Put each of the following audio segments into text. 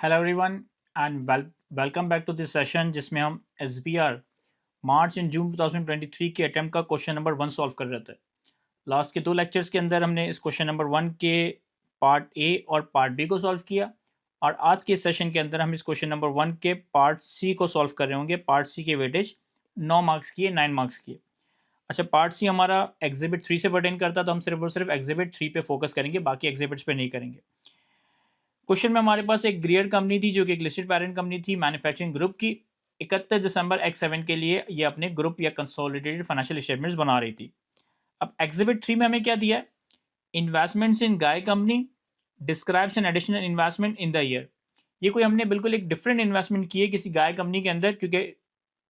Hello everyone and welcome back to this session जिसमें हम SBR March and June 2023 के attempt का question number 1 solve कर रहे थे। लास्ट के 2 लेक्चर्स के अंदर हमने इस क्वेश्चन नंबर 1 के पार्ट ए और पार्ट बी को सॉल्व किया और आज के सेशन के अंदर हम इस क्वेश्चन नंबर 1 के पार्ट सी को सॉल्व कर रहे होंगे। पार्ट सी के वेटेज 9 मार्क्स की है, 9 मार्क्स की है। अच्छा, पार्ट सी हमारा एग्जिबिट 3 से पर्टेन करता है, तो हम सिर्फ और सिर्फ एग्जिबिट 3 पे फोकस करेंगे, बाकी एग्जिबिट्स पे नहीं करेंगे। क्वेश्चन में हमारे पास एक ग्रेयर कंपनी थी जो कि एक लिस्टेड पेरेंट कंपनी थी मैन्युफैक्चरिंग ग्रुप की। 31 दिसंबर X7 के लिए ये अपने ग्रुप या कंसोलिडेटेड फाइनेंशियल स्टेटमेंट्स बना रही थी। अब एग्जिबिट 3 में हमें क्या दिया है? Investments in guy company describes an additional investment in the year. ये कोई हमने बिल्कुल एक डिफरेंट इन्वेस्टमेंट की है किसी गाय कंपनी के अंदर, क्योंकि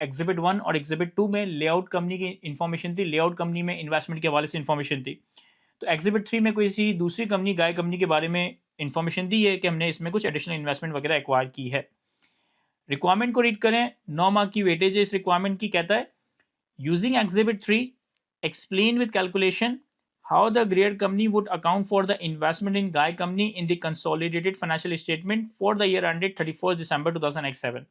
एग्जिबिट 1 और एग्जिबिट 2 में लेआउट कंपनी की इन्फॉर्मेशन थी, लेआउट कंपनी में इन्वेस्टमेंट के हवाले से इन्फॉर्मेशन थी। तो एग्जिबिट 3 में कोई सी दूसरी कंपनी गाय कंपनी के बारे में इन्फॉर्मेशन दी है कि हमने इसमें कुछ एडिशनल इन्वेस्टमेंट वगैरह एक्वायर की है। रिक्वायरमेंट को रीड करें, 9 मार्क की वेटेज है इस रिक्वायरमेंट की। कहता है using exhibit 3 explain with calculation how the ग्रेयर company would account for the investment in guy company in the consolidated financial statement for the year ended 31 दिसंबर 2007।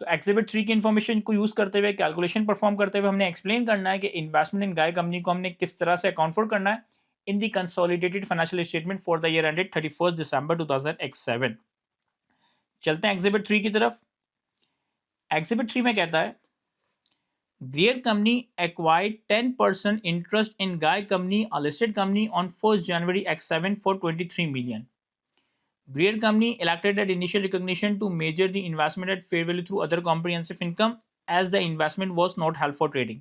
तो एग्जिबिट 3 की इन्फॉर्मेशन को यूज करते हुए, कैलकुलेशन परफॉर्म करते हुए हमने एक्सप्लेन करना है कि इन्वेस्टमेंट इन गाय कंपनी को हमने किस तरह से अकाउंट फॉर करना है in the consolidated financial statement for the year ended 31 दिसंबर 2007। चलते हैं एग्जिबिट 3 की तरफ। एग्जिबिट 3 में कहता है ग्रेयर company acquired 10% interest in guy company, a listed company, on 1 January X7 for 23 million. Greer company elected at initial recognition to measure the investment at fair value through other comprehensive income as the investment was not held for trading.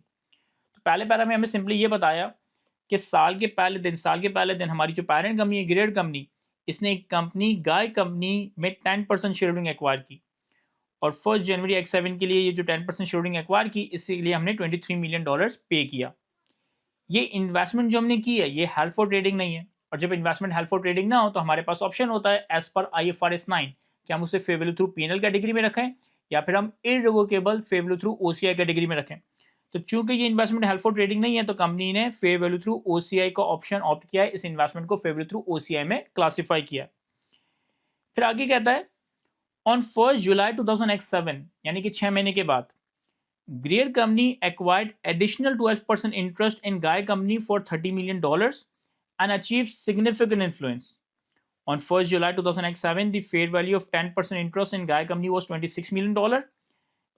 तो पहले para में हमें simply ये बताया कि साल के पहले दिन हमारी जो पेरेंट कंपनी है ग्रेयर कंपनी, इसने एक कंपनी गाय कंपनी में 10% शेयर होल्डिंग एक्वायर की और 1 जनवरी X7 के लिए ये जो 10% शेयर होल्डिंग एक्वायर की, इसके लिए हमने $23 मिलियन पे किया। ये इन्वेस्टमेंट जो हमने की है ये हेल्प फॉर ट्रेडिंग नहीं है, और जब इन्वेस्टमेंट हेल्प फॉर ट्रेडिंग ना हो तो हमारे पास ऑप्शन होता है एज पर IFRS 9 कि हम उसे fair value through P&L category में रखें या फिर हम irrevocable fair value through OCI category में रखें। तो चूंकि ये इन्वेस्टमेंट हेल्प फॉर ट्रेडिंग नहीं है तो कंपनी ने फेयर वैल्यू थ्रू OCI का ऑप्शन ऑप्ट किया है, इस इन्वेस्टमेंट को फेयर वैल्यू थ्रू OCI में क्लासिफाई किया। फिर आगे कहता है ऑन 1 जुलाई 2007 यानी कि 6 महीने के बाद Greer company acquired additional 12% interest in Guy company for $30 million and achieved significant influence. On 1st July 2007, the fair value of 10% interest in Guy company was $26 million.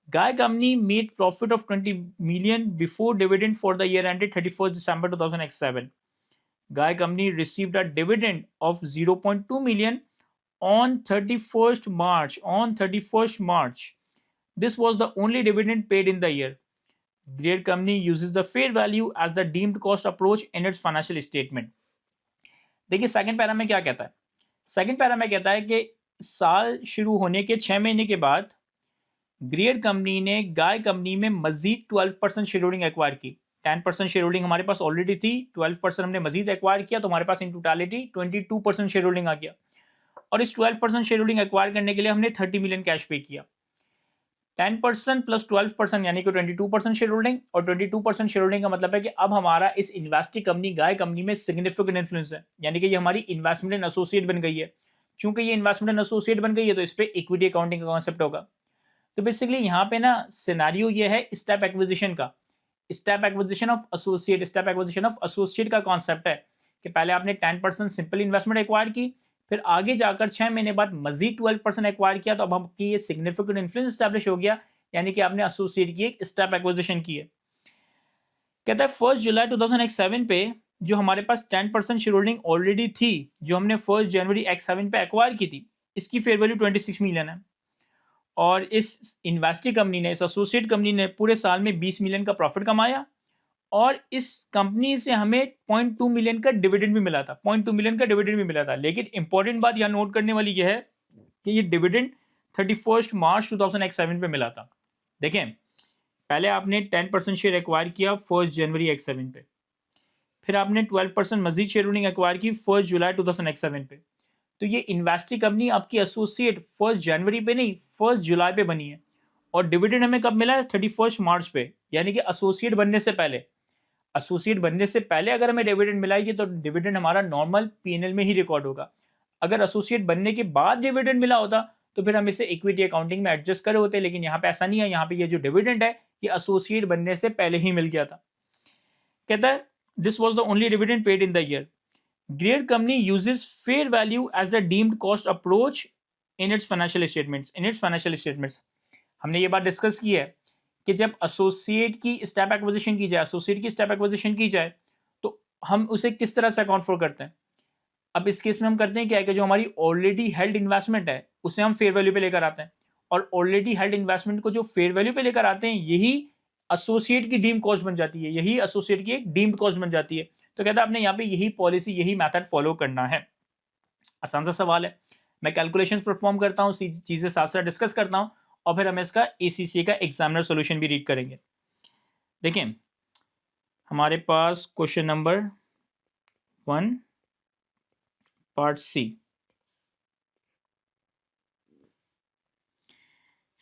Guy company made profit of $20 million before dividend for the year ended 31st December 2007. Guy company received a dividend of $0.2 million on 31st March. This was the only dividend paid in the year. Greer company uses the fair value as the deemed cost approach in its financial statement. देखिए second para में क्या कहता है? Second para में कहता है कि साल शुरू होने के 6 महीने के बाद ग्रेयर कंपनी ने गाय कंपनी में मजीद 12% शेयर होल्डिंग एक्वायर की। 10% शेयर होल्डिंग हमारे पास ऑलरेडी थी, 12% हमने मजीद एक्वायर किया तो हमारे पास इन टोटलिटी 22% शेयर होल्डिंग आ गया और इस 12% शेयर होल्डिंग एक्वायर करने के लिए हमने 30 मिलियन कैश पे किया। 10% प्लस 12% यानी कि 22% शेयर होल्डिंग, और 22% शेयर होल्डिंग का मतलब है कि अब हमारा इस इन्वेस्टिंग कंपनी गाय कंपनी में सिग्निफिकेंट इन्फ्लुएंस है, यानी कि ये हमारी इन्वेस्टमेंट इन एसोसिएट बन गई है। चूंकि ये इन्वेस्टमेंट इन एसोसिएट बन गई है तो इस पे इक्विटी अकाउंटिंग का कॉन्सेप्ट होगा। तो बेसिकली यहाँ पे ना सिनेरियो ये है स्टेप एक्विजिशन का, स्टेप एक्विजिशन ऑफ एसोसिएट का कॉन्सेप्ट है कि पहले आपने 10% सिंपल इन्वेस्टमेंट एक्वायर की, फिर आगे जाकर 6 महीने बाद मजीद 12% एक्वायर किया तो अब आपकी ये सिग्निफिकेंट इन्फ्लुएंस एस्टैब्लिश हो गया, यानी कि आपने एसोसिएट की एक स्टेप एक्विजिशन की है। कहता है 1 जुलाई 2007 पे जो हमारे पास 10% शेयर होल्डिंग ऑलरेडी थी, जो हमने 1 जनवरी X7 पे एक्वायर की थी, इसकी फेयर वैल्यू 26 मिलियन है और इस इन्वेस्टिंग कंपनी ने, इस एसोसिएट कंपनी ने पूरे साल में 20 मिलियन का प्रॉफिट कमाया और इस कंपनी से हमें 0.2 मिलियन का डिविडेंड भी मिला था, 0.2 मिलियन का डिविडेंड भी मिला था। लेकिन इंपॉर्टेंट बात यहाँ नोट करने वाली यह है कि ये डिविडेंड 31 मार्च 2007 पे मिला था। देखें, पहले आपने 10% शेयर एक्वायर किया 1 जनवरी X7 पे, फिर आपने 12% मजीद शेयर होल्डिंग एक्वायर की 1 जुलाई 2007 पे। तो ये इन्वेस्टिंग कंपनी आपकी एसोसिएट 1 जनवरी पे नहीं 1 जुलाई पे बनी है और डिविडेंड हमें कब मिला है? 31 मार्च पे, यानी कि एसोसिएट बनने से पहले। एसोसिएट बनने से पहले अगर हमें डिविडेंड मिला है तो डिविडेंड हमारा नॉर्मल P&L में ही रिकॉर्ड होगा। अगर एसोसिएट बनने के बाद डिविडेंड मिला होता तो फिर हम इसे इक्विटी अकाउंटिंग में एडजस्ट करे होते, लेकिन यहाँ पे ऐसा नहीं है। यहाँ पे ये जो डिविडेंड है ये एसोसिएट बनने से पहले ही मिल गया था। कहता है this was the only dividend paid in the year. Greyer company uses fair value as the deemed cost approach in its financial statements. हमने ये बात डिस्कस की है कि जब एसोसिएट की स्टेप एक्विजिशन की जाए तो हम उसे किस तरह से अकाउंट फॉर करते हैं। अब इस केस में हम करते हैं क्या है कि जो हमारी ऑलरेडी हेल्ड इन्वेस्टमेंट है उसे हम फेयर वैल्यू पे लेकर आते हैं, और ऑलरेडी हेल्ड इन्वेस्टमेंट को जो फेयर वैल्यू पे लेकर आते हैं यही एसोसिएट की डीम्ड कॉस्ट बन जाती है, यही एसोसिएट की एक डीम्ड कॉस्ट बन जाती है। तो कहता है आपने यहाँ पे यही पॉलिसी, यही मेथड फॉलो करना है। आसान सा सवाल है, मैं कैलकुलेशंस परफॉर्म करता हूँ, चीजें साथ साथ डिस्कस करता हूँ, और फिर हम इसका ACCA का एग्जामिनर सॉल्यूशन भी रीड करेंगे। देखिए हमारे पास क्वेश्चन नंबर 1 पार्ट C।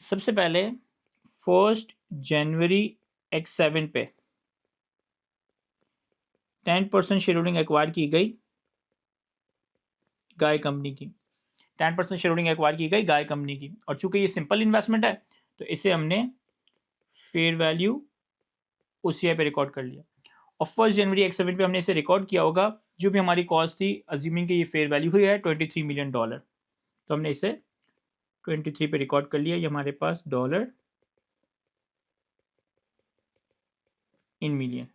सबसे पहले 1 जनवरी X7 पे 10% शेयर होल्डिंग एक्वायर की गई गाय कंपनी की, 10% शेयर होल्डिंग एक्वायर की गई गाय कंपनी की, और चूंकि ये सिंपल इन्वेस्टमेंट है तो इसे हमने फेयर वैल्यू OCI पे रिकॉर्ड कर लिया, और 1 जनवरी X7 पे हमने इसे रिकॉर्ड किया होगा। जो भी हमारी कॉस्ट थी, अज्यूमिंग कि ये फेयर वैल्यू हुई है $23 मिलियन, तो हमने इसे 23 पे रिकॉर्ड कर लिया। ये हमारे पास डॉलर इन मिलियन,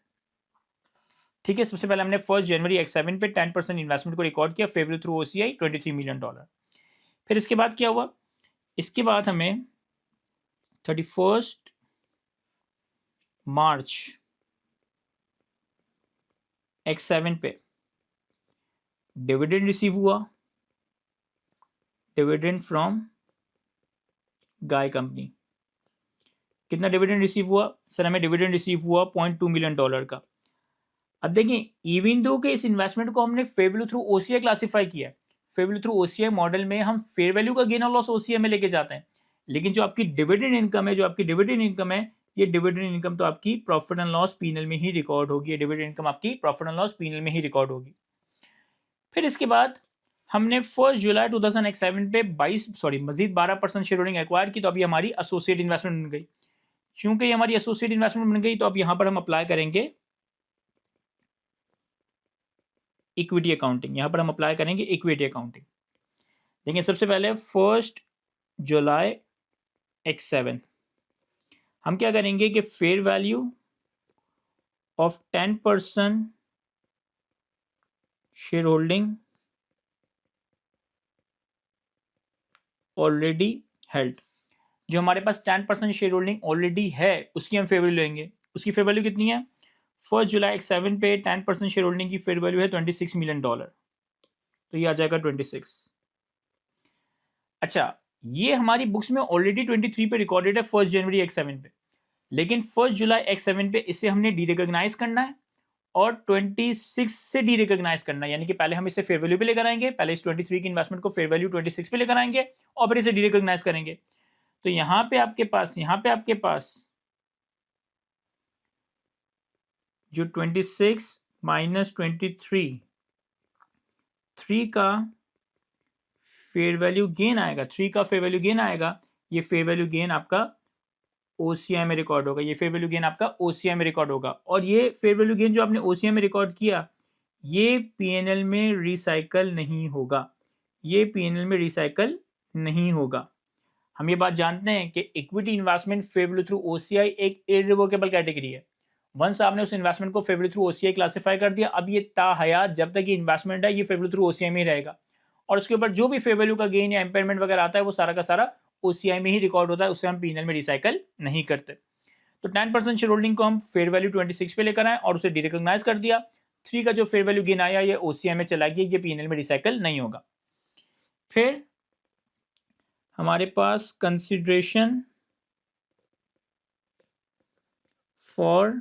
ठीक है। सबसे पहले हमने 1 जनवरी X7 पे 10% इन्वेस्टमेंट को रिकॉर्ड किया, fair value through OCI $23 million. फिर इसके बाद क्या हुआ, इसके बाद हमें 31 मार्च X7 पे डिविडेंड रिसीव हुआ, डिविडेंड फ्रॉम गाय कंपनी। कितना डिविडेंड रिसीव हुआ सर? हमें डिविडेंड रिसीव हुआ $0.2 मिलियन का। अब देखिए, इवन दो के इस इन्वेस्टमेंट को हमने fair value through OCI classify किया है, fair value through OCI model में हम फेयर वैल्यू का गेन और लॉस OCI में लेके जाते हैं, लेकिन जो आपकी डिविडेंड इनकम है, ये डिविडेंड इनकम तो आपकी प्रॉफिट एंड लॉस P&L में ही रिकॉर्ड होगी, डिविडेंड इनकम आपकी प्रॉफिट एंड लॉस P&L में ही रिकॉर्ड होगी। फिर इसके बाद हमने 1 जुलाई 2007 पे मजीद 12% शेयर होल्डिंग एक्वायर की, तो अभी हमारी एसोसिएट इन्वेस्टमेंट बन गई। चूंकि हमारी एसोसिएट इन्वेस्टमेंट बन गई तो अब यहां पर हम अप्लाई करेंगे इक्विटी अकाउंटिंग। यहां पर हम अप्लाई करेंगे इक्विटी अकाउंटिंग। देखिए सबसे पहले 1 जुलाई X7 हम क्या करेंगे कि fair value of 10% share holding already held, जो हमारे पास 10% शेयर होल्डिंग ऑलरेडी है उसकी हम फेयर वैल्यू लेंगे। उसकी फेयर वैल्यू कितनी है? 1 जुलाई X7 पे 10% शेयर होल्डिंग की फेयर वैल्यू है $26 मिलियन, तो ये आ जाएगा 26। अच्छा, ये हमारी बुक्स में ऑलरेडी 23 पे रिकॉर्डेड है 1 जनवरी X7 पे, लेकिन 1 जुलाई X7 पे इसे हमने डी रिकॉग्नाइज करना है और 26 से डी रिकॉग्नाइज करना है, यानी कि पहले हम इसे फेयर वैल्यू पे लेकर आएंगे, पहले इस 23 की इन्वेस्टमेंट को फेयर वैल्यू 26 पे लेकर आएंगे और फिर इसे डी रिकॉग्नाइज करेंगे। तो यहाँ पे आपके पास जो 26 माइनस 23 3 का फेयर वैल्यू गेन आएगा, 3 का फेयर वैल्यू गेन आएगा। ये फेयर वैल्यू गेन आपका OCI में रिकॉर्ड होगा, ये फेयर वैल्यू गेन आपका OCI में रिकॉर्ड होगा। और ये फेयर वैल्यू गेन जो आपने OCI में रिकॉर्ड किया ये P&L में रिसाइकल नहीं होगा, ये P&L में रिसाइकल नहीं होगा। हम ये बात जानते हैं कि equity investment fair value through OCI एक इररिवोकेबल कैटेगरी है। वंस आपने उस इन्वेस्टमेंट को fair value through OCI classify कर दिया, अब ये ताहयात जब तक ये इन्वेस्टमेंट है ये फेयर वैल्यू थ्रू OCI में ही रहेगा, और उसके ऊपर जो भी फेयर वैल्यू का गेन या इम्पेयरमेंट वगैरह आता है वो सारा का सारा OCI में ही रिकॉर्ड होता है, उससे हम P&L में रिसाइकल नहीं करते। तो 10% शेयर होल्डिंग को हम फेयर वैल्यू 26 पे लेकर आए और उसे डी रिकॉग्नाइज कर दिया। 3 का जो फेयर वैल्यू गेन आया ये OCI में चला गया, ये P&L में रिसाइकल नहीं होगा। फिर हमारे पास कंसिडरेशन फॉर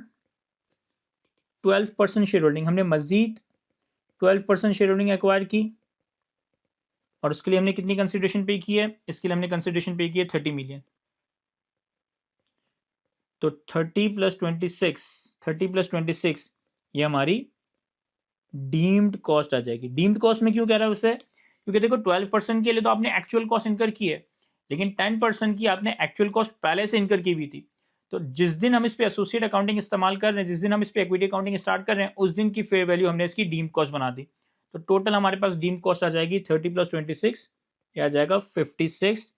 12% शेयर होल्डिंग, हमने मजीद 12% शेयर होल्डिंग एक्वायर की और उसके लिए हमने कितनी कंसिडरेशन पे की है? इसके लिए हमने कंसिडरेशन पे की है 30 मिलियन। तो 30 + 26 ये हमारी डीम्ड कॉस्ट आ जाएगी। डीम्ड कॉस्ट में क्यों कह रहा है उसे? क्योंकि देखो 12% के लिए तो आपने एक्चुअल कॉस्ट इनकर की है, लेकिन 10% की आपने एक्चुअल कॉस्ट पहले से इनकर की हुई थी। तो जिस दिन हम इस पे एसोसिएट अकाउंटिंग इस्तेमाल कर रहे हैं, जिस दिन हम इस पे इक्विटी अकाउंटिंग स्टार्ट कर रहे हैं, उस दिन की फेयर वैल्यू हमने इसकी डीम्ड कॉस्ट बना दी। तो टोटल हमारे पास डीम्ड कॉस्ट आ जाएगी 30 + 26, ये आ जाएगा 56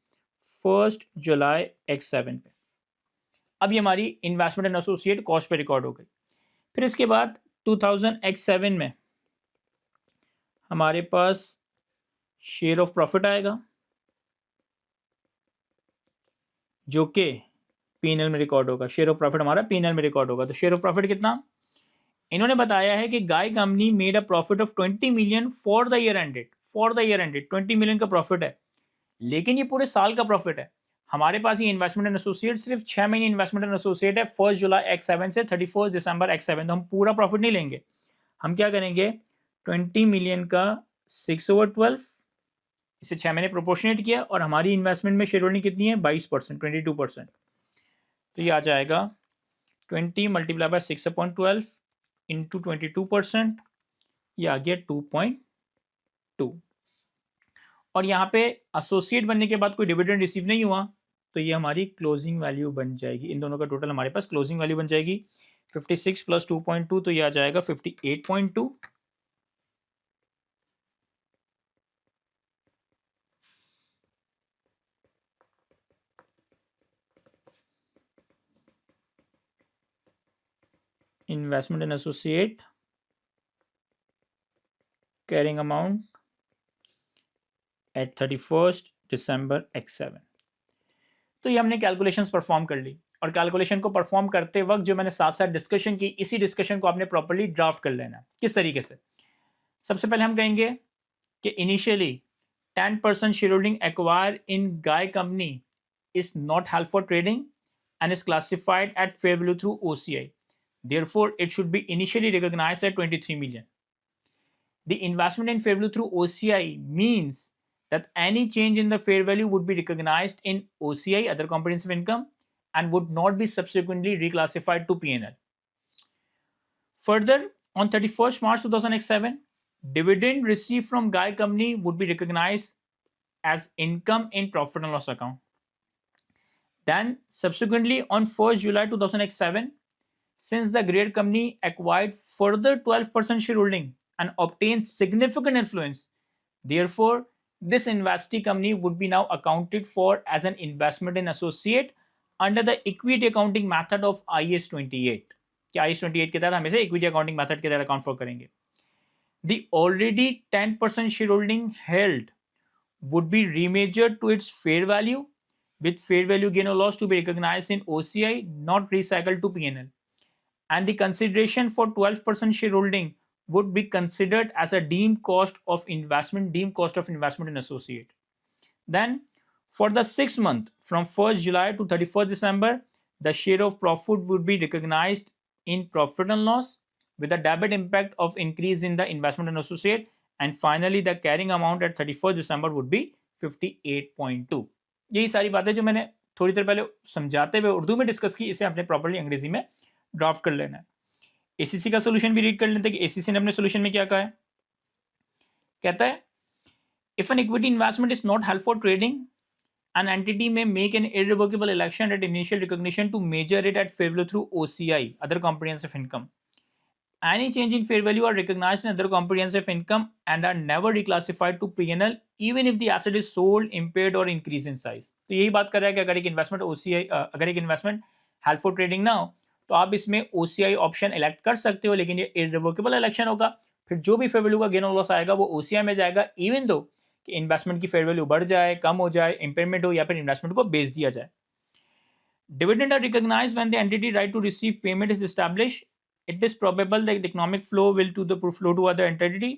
1 जुलाई X7 पे। अब ये हमारी इन्वेस्टमेंट एंड एसोसिएट कॉस्ट पे रिकॉर्ड हो गई। फिर इसके बाद 2000 X7 में हमारे पास शेयर ऑफ प्रॉफिट आएगा, जो कि पीएनएल में रिकॉर्ड होगा। शेयर ऑफ प्रॉफिट हमारा पीएनएल में रिकॉर्ड होगा। तो शेयर ऑफ प्रॉफिट कितना, इन्होंने बताया है कि गाय company made a profit of 20 million for the year ended. 20 million का प्रॉफिट है, लेकिन ये पूरे साल का प्रॉफिट है। हमारे पास ये इन्वेस्टमेंट एंड एसोसिएट सिर्फ 6 महीने इन्वेस्टमेंट एंड एसोसिएट है, 1 जुलाई X7 से 31 दिसंबर X7। तो हम पूरा प्रॉफिट नहीं लेंगे। हम क्या करेंगे, 20 मिलियन का 6/12, इसे 6 महीने प्रोपोर्शनेट किया, और हमारी इन्वेस्टमेंट में शेयर होल्डिंग कितनी है, 22%, 22%। तो ये आ जाएगा 20 × 6/12 इंटू 22%, ये आ गया 2.2। और यहाँ पे एसोसिएट बनने के बाद कोई डिविडेंड रिसीव नहीं हुआ, तो ये हमारी क्लोजिंग वैल्यू बन जाएगी। इन दोनों का टोटल हमारे पास क्लोजिंग वैल्यू बन जाएगी 56 + 2.2, तो ये आ जाएगा 58.2। Investment in associate carrying amount at 31 December X7। तो ये हमने कैलकुलेशंस परफॉर्म कर ली, और कैलकुलेशन को परफॉर्म करते वक्त जो मैंने साथ साथ डिस्कशन की, इसी डिस्कशन को आपने प्रॉपर्ली ड्राफ्ट कर लेना। किस तरीके से, सबसे पहले हम कहेंगे कि initially 10% share holding acquire in guy company is not held for trading and is classified at fair value through OCI. Therefore, it should be initially recognized at 23 million. The investment in fair value through OCI means that any change in the fair value would be recognized in OCI, other comprehensive income, and would not be subsequently reclassified to P&L. Further, on 31st March 2007, dividend received from Guy Company would be recognized as income in profit and loss account. Then, subsequently, on 1st July 2007, since the Grade Company acquired further 12% shareholding and obtained significant influence, therefore, this investee company would be now accounted for as an investment in associate under the equity accounting method of IAS 28. कि IAS 28 के तहत हम इसे equity accounting method के तहत account for करेंगे. The already 10% shareholding held would be remeasured to its fair value, with fair value gain or loss to be recognized in OCI, not recycled to P&L. And the consideration for 12% shareholding would be considered as a deemed cost of investment in associate. Then, for the 6 month from 1st July to 31st December, the share of profit would be recognized in profit and loss with a debit impact of increase in the investment in associate. And finally, the carrying amount at 31st December would be 58.2. यही सारी बातें जो मैंने थोड़ी देर पहले समझाते हुए उर्दू में डिस्कस की, इसे आपने प्रॉपर्ली अंग्रेजी में ड्राफ्ट कर लेना है। एसीसी का सोल्यूशन भी रीड कर लेते हैं कि एसीसी ने अपने सोल्यूशन में क्या कहा है। कहता है, if an equity investment is not help for trading, an entity may make an irrevocable election at initial recognition to measure it at fair value through OCI, other comprehensive income. Any change in fair value are recognized in other comprehensive income and are never reclassified to P&L even if the asset is sold, impaired or increased in size. तो यही बात कर रहा है कि अगर एक investment OCI, अगर एक इन्वेस्टमेंट हेल्प फॉर ट्रेडिंग ना हो, तो आप इसमें OCI ऑप्शन इलेक्ट कर सकते हो, लेकिन ये इररिवोकेबल इलेक्शन होगा। फिर जो भी फेयर वैल्यू का गेन और लॉस आएगा वो OCI में जाएगा, इवन दो कि इन्वेस्टमेंट की फेयर वैल्यू बढ़ जाए, कम हो जाए, इम्पेयरमेंट हो, या फिर इन्वेस्टमेंट को बेच दिया जाए। Dividend are recognized when the entity right to receive payment is established. It is probable that the economic flow will flow to other entity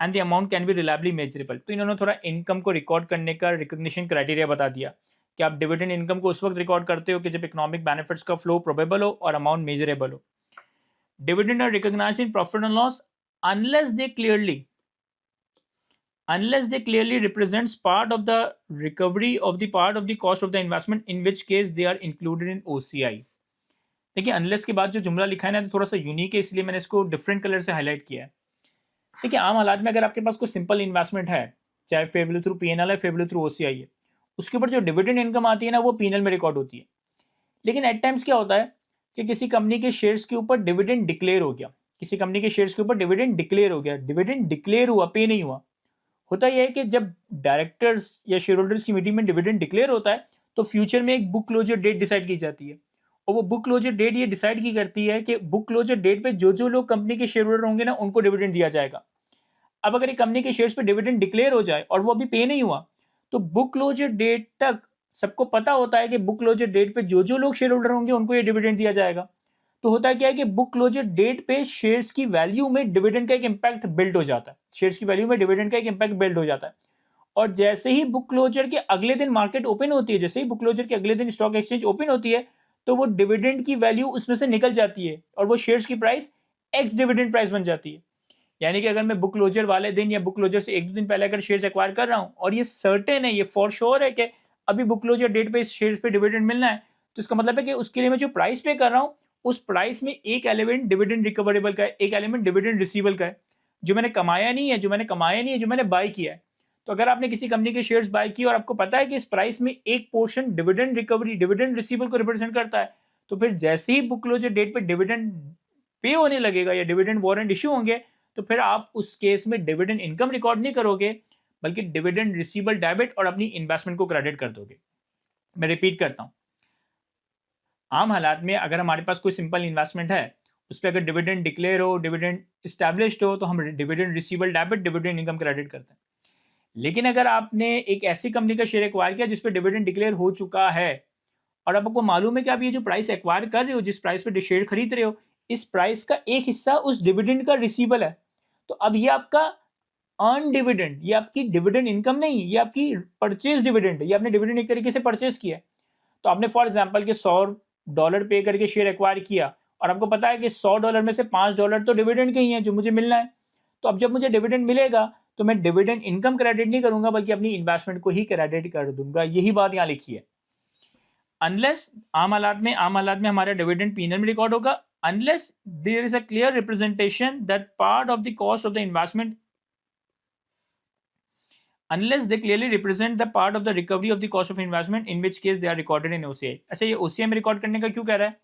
and the amount can be reliably measurable. तो इन्होंने थोड़ा income को record करने का recognition criteria बता दिया कि आप डिविडेंड इनकम को उस वक्त रिकॉर्ड करते हो कि जब इकोनॉमिक बेनिफिट्स का फ्लो प्रोबेबल हो और अमाउंट मेजरेबल हो। Dividend are recognized in profit and loss unless they clearly represents part of the recovery of the part of the cost of the investment, in which case they are included in OCI. देखिए, unless के बाद जो जुमला लिखा है ना, तो थोड़ा सा यूनिक है, इसलिए मैंने इसको डिफरेंट कलर से हाईलाइट किया है। देखिए, आम हालात में अगर आपके पास कोई सिंपल इन्वेस्टमेंट है, चाहे फेयर वैल्यू थ्रू P&L है, फेयर वैल्यू थ्रू OCI है, उसके ऊपर जो डिविडेंड इनकम आती है ना वो पीएनएल में रिकॉर्ड होती है। लेकिन एट टाइम्स क्या होता है कि किसी कंपनी के शेयर्स के ऊपर डिविडेंड डिक्लेयर हो गया, किसी कंपनी के शेयर्स के ऊपर डिविडेंड डिक्लेयर हो गया, डिविडेंड डिक्लेयर हुआ, पे नहीं हुआ। होता यह है कि जब डायरेक्टर्स या शेयर होल्डर्स की मीटिंग में डिविडेंड डिक्लेयर होता है तो फ्यूचर में एक बुक क्लोजर डेट डिसाइड की जाती है, और वो बुक क्लोजर डेट ये डिसाइड की करती है कि बुक क्लोजर डेट पे जो जो लोग कंपनी के शेयर होल्डर होंगे ना उनको डिविडेंड दिया जाएगा। अब अगर एक कंपनी के शेयर्स पे डिविडेंड डिक्लेयर हो जाए और वो अभी पे नहीं हुआ, तो बुक क्लोजर डेट तक सबको पता होता है कि बुक क्लोजर डेट पे जो जो लोग शेयर होल्डर होंगे उनको ये डिविडेंड दिया जाएगा। तो होता क्या है कि बुक क्लोजर डेट पे शेयर्स की वैल्यू में डिविडेंड का एक इंपैक्ट बिल्ड हो जाता है, शेयर्स की वैल्यू में डिविडेंड का एक इंपैक्ट बिल्ड हो जाता है। और जैसे ही बुक क्लोजर के अगले दिन मार्केट ओपन होती है, जैसे ही बुक क्लोजर के अगले दिन स्टॉक एक्सचेंज ओपन होती है, तो वो डिविडेंड की वैल्यू उसमें से निकल जाती है और वो शेयर्स की प्राइस एक्स डिविडेंड प्राइस बन जाती है। यानी कि अगर मैं बुक क्लोजर वाले दिन या बुक क्लोजर से एक दो दिन पहले अगर शेयर्स एक्वायर कर रहा हूं और ये सर्टेन है, ये फॉर श्योर है कि अभी बुक क्लोजर डेट पे इस शेयर्स पे डिविडेंड मिलना है, तो इसका मतलब है कि उसके लिए मैं जो प्राइस पे कर रहा हूं उस प्राइस में एक एलिमेंट डिविडेंड रिकवरेबल का है, एक एलिमेंट डिविडेंड रिसीवेबल का है, जो मैंने कमाया नहीं है, जो मैंने बाय किया है। तो अगर आपने किसी कंपनी के शेयर्स बाय किए और आपको पता है कि इस प्राइस में एक portion dividend recovery, dividend receivable को रिप्रेजेंट करता है, तो फिर जैसे ही बुक क्लोजर डेट पे डिविडेंड पे होने लगेगा या डिविडेंड वारंट इश्यू होंगे, तो फिर आप उस केस में डिविडेंड इनकम रिकॉर्ड नहीं करोगे, बल्कि डिविडेंड रिसीवेबल डेबिट और अपनी इन्वेस्टमेंट को क्रेडिट कर दोगे। मैं रिपीट करता हूं, आम हालात में अगर हमारे पास कोई सिंपल इन्वेस्टमेंट है, उस पर अगर डिविडेंड डिक्लेयर हो, डिविडेंड स्टैब्लिश्ड हो, तो हम dividend receivable debit, dividend income credit करते हैं। लेकिन अगर आपने एक ऐसी कंपनी का शेयर एक्वायर किया जिस पे डिविडेंड डिक्लेयर हो चुका है और अब आपको मालूम है कि आप ये जो प्राइस एक्वायर कर रहे हो, जिस प्राइस पे शेयर खरीद रहे हो, इस प्राइस का एक हिस्सा उस डिविडेंड का रिसीवेबल है, तो अब ये आपका अर्न डिविडेंड, ये आपकी डिविडेंड इनकम नहीं, ये आपकी परचेज डिविडेंड है, ये आपने डिविडेंड एक तरीके से परचेज किया है। तो आपने फॉर एग्जांपल के $100 पे करके शेयर एक्वायर किया और आपको पता है कि $100 में से $5 तो डिविडेंड के ही हैं जो मुझे मिलना है। तो अब जब मुझे डिविडेंड मिलेगा तो मैं डिविडेंड इनकम क्रेडिट नहीं करूंगा, बल्कि अपनी इन्वेस्टमेंट को ही क्रेडिट कर दूंगा। यही बात यहाँ लिखी है। अनलेस आम हालात में हमारा डिविडेंड पीएनएल में रिकॉर्ड होगा, unless there is a clear representation that part of the cost of the investment, unless they clearly represent the part of the recovery of the cost of investment, in which case they are recorded in OCI। अच्छा, ये OCI में record करने का क्यों कह रहा है?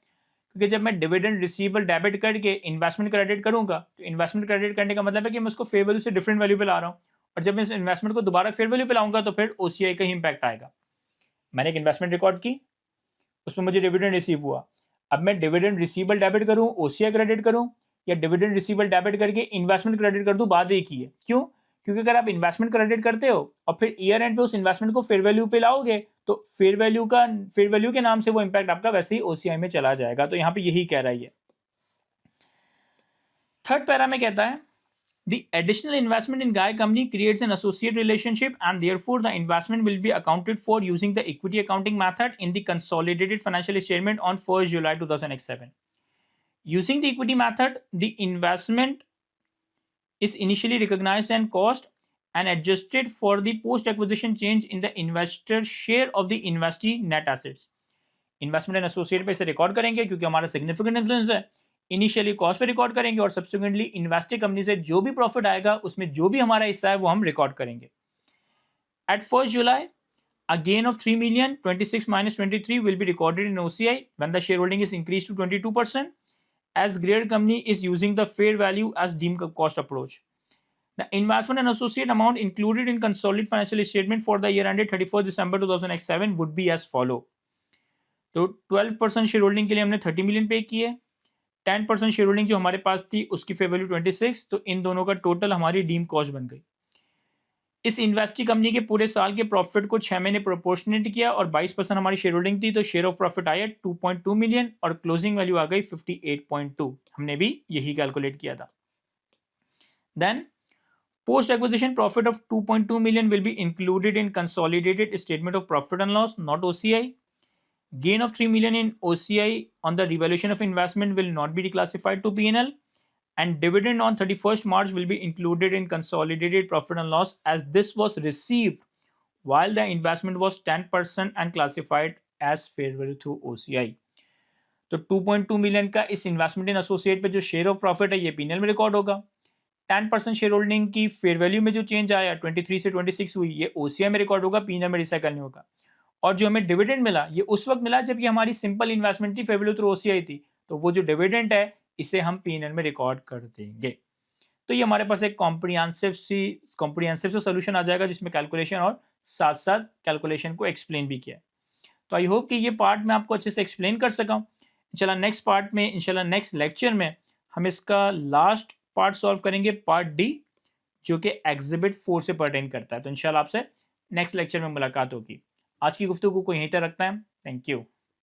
क्योंकि जब मैं डिविडेंड रिसीवेबल डेबिट करके इन्वेस्टमेंट क्रेडिट करूंगा, तो इन्वेस्टमेंट क्रेडिट करने का मतलब है कि मैं उसको फेयर वैल्यू से डिफरेंट वैल्यू पे ला रहा हूँ, और जब मैं इस इन्वेस्टमेंट को दोबारा फेयर वैल्यू पे लाऊंगा तो फिर OCI का ही इंपैक्ट आएगा। मैंने एक इन्वेस्टमेंट रिकॉर्ड की, उसमें मुझे डिविडेंड रिसीव हुआ, अब मैं डिविडेंड रिसीवेबल डेबिट करूँ, OCI क्रेडिट करूँ, या डिविडेंड रिसीवेबल डेबिट करके इन्वेस्टमेंट क्रेडिट कर दूं, बात एक ही है। क्यों? क्योंकि अगर आप इन्वेस्टमेंट क्रेडिट करते हो और फिर ईयर एंड पे उस इन्वेस्टमेंट को फेयर वैल्यू पे लाओगे, तो फेयर वैल्यू के नाम से वो इंपैक्ट आपका वैसे ही OCI में चला जाएगा। तो यहाँ पे यही कह रहा है। थर्ड पैरा में कहता है, the additional investment in Guy company creates an associate relationship, and therefore the investment will be accounted for using the equity accounting method in the consolidated financial statement on 1st July 2007. Using the equity method, the investment is initially recognized and cost and adjusted for the post-acquisition change in the investor share of the investee net assets. Investment and associate पे इसे record करेंगे क्योंकि हमारा significant influence है। Initially cost पे record करेंगे और subsequently invested company से जो भी प्रॉफिट आएगा उसमें जो भी हमारा हिस्सा है वो हम रिकॉर्ड करेंगे। At 1st July, a gain of 3 million, 26 minus 23 will be recorded in OCI when the shareholding is increased to 22%, as Grade company is using the fair value as deemed cost approach. The investment and associate amount included in consolidated financial statement for the year ended 31st December 2007 would be as follow. तो 12% share holding के लिए हमने 30 million पे किए, 10% share holding जो हमारे पास थी उसकी फेयर वैल्यू 26, तो इन दोनों का टोटल हमारी डीम कॉस्ट बन गई। इस इन्वेस्टी कंपनी के पूरे साल के प्रॉफिट को 6 महीने प्रोपोर्शनेट किया और 22% हमारी शेयर होल्डिंग थी, तो शेयर ऑफ प्रॉफिट आया 2.2 मिलियन और क्लोजिंग वैल्यू आ गई 58.2। हमने भी यही कैलकुलेट किया था। Then post acquisition profit of 2.2 million will be included in consolidated statement of profit and loss, not OCI. Gain of 3 million in OCI on the revaluation of investment will not be reclassified to P&L, and dividend on 31st March will be included in consolidated profit and loss, as this was received while the investment was 10% and classified as fair value through OCI. तो 2.2 million का इस investment इन associate पे जो share of profit है ये P&L में record होगा। 10% share holding की फेयर वैल्यू में जो चेंज आया 23 से 26 हुई, ये ओसीआई में रिकॉर्ड होगा, पीएनएल में रिसाइकल नहीं होगा। और जो हमें डिविडेंड मिला ये उस वक्त मिला जब ये हमारी सिंपल इन्वेस्टमेंट थी, फेयर वैल्यू थ्रू ओसीआई थी, तो वो जो डिविडेंड है इसे हम पीएनएल में रिकॉर्ड कर देंगे। तो ये हमारे पास एक कॉम्प्रिहेंसिव सा सोल्यूशन आ जाएगा जिसमें कैलकुलेशन और साथ साथ कैलकुलेशन को एक्सप्लेन भी किया है। तो आई होप कि ये पार्ट मैं आपको अच्छे से एक्सप्लेन कर सका हूँ। इंशाल्लाह नेक्स्ट पार्ट में, इंशाल्लाह नेक्स्ट लेक्चर में हम इसका लास्ट पार्ट सॉल्व करेंगे, पार्ट डी, जो कि एग्जिबिट 4 से पर्टेन करता है। तो इंशाल्लाह आपसे नेक्स्ट लेक्चर में मुलाकात होगी। आज की गुफ्तगू को यहीं तक रखते हैं। Thank you.